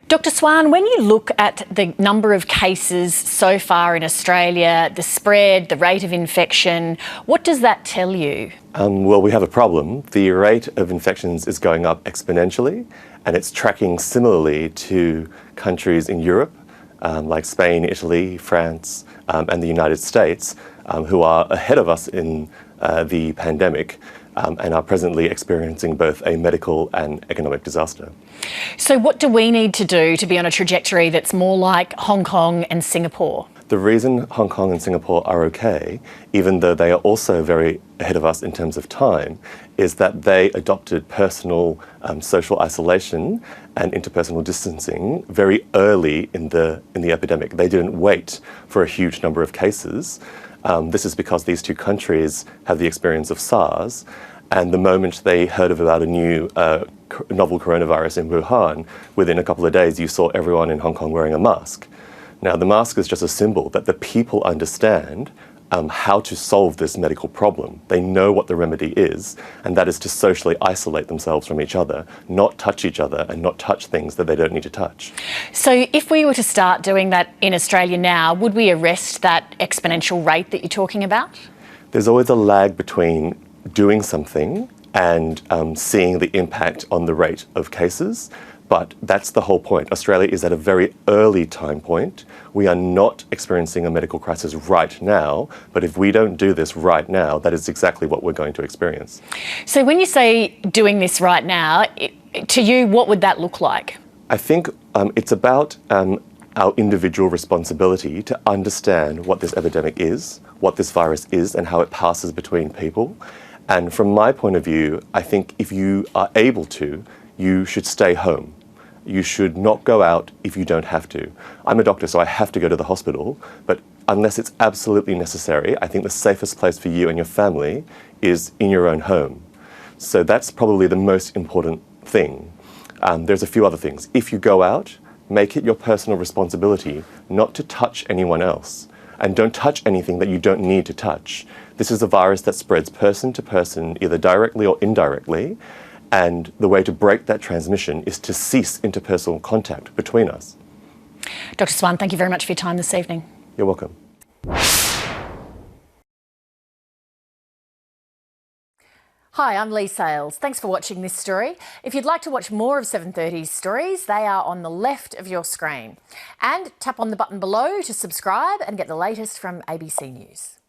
Dr Suan, when you look at the number of cases so far in Australia, the spread, the rate of infection, what does that tell you? Well, we have a problem. The rate of infections is going up exponentially, and it's tracking similarly to countries in Europe, like Spain, Italy, France, and the United States, who are ahead of us in the pandemic and are presently experiencing both a medical and economic disaster. So what do we need to do to be on a trajectory that's more like Hong Kong and Singapore? The reason Hong Kong and Singapore are okay, even though they are also very ahead of us in terms of time, is that they adopted personal social isolation and interpersonal distancing very early in the epidemic. They didn't wait for a huge number of cases. This is because these two countries have the experience of SARS, and the moment they heard about a new novel coronavirus in Wuhan, within a couple of days you saw everyone in Hong Kong wearing a mask. Now, the mask is just a symbol that the people understand how to solve this medical problem. They know what the remedy is, and that is to socially isolate themselves from each other, not touch each other and not touch things that they don't need to touch. So if we were to start doing that in Australia now, would we arrest that exponential rate that you're talking about? There's always a lag between doing something and seeing the impact on the rate of cases. But that's the whole point. Australia is at a very early time point. We are not experiencing a medical crisis right now, but if we don't do this right now, that is exactly what we're going to experience. So when you say doing this right now, to you, what would that look like? I think it's about our individual responsibility to understand what this epidemic is, what this virus is, and how it passes between people. And from my point of view, I think if you are able to, you should stay home. You should not go out if you don't have to. I'm a doctor, so I have to go to the hospital, but unless it's absolutely necessary, I think the safest place for you and your family is in your own home. So that's probably the most important thing. There's a few other things. If you go out, make it your personal responsibility not to touch anyone else. And don't touch anything that you don't need to touch. This is a virus that spreads person to person, either directly or indirectly. And the way to break that transmission is to cease interpersonal contact between us. Dr Suan, thank you very much for your time this evening. You're welcome. Hi, I'm Lee Sales. Thanks for watching this story. If you'd like to watch more of 7:30's stories, they are on the left of your screen. And tap on the button below to subscribe and get the latest from ABC News.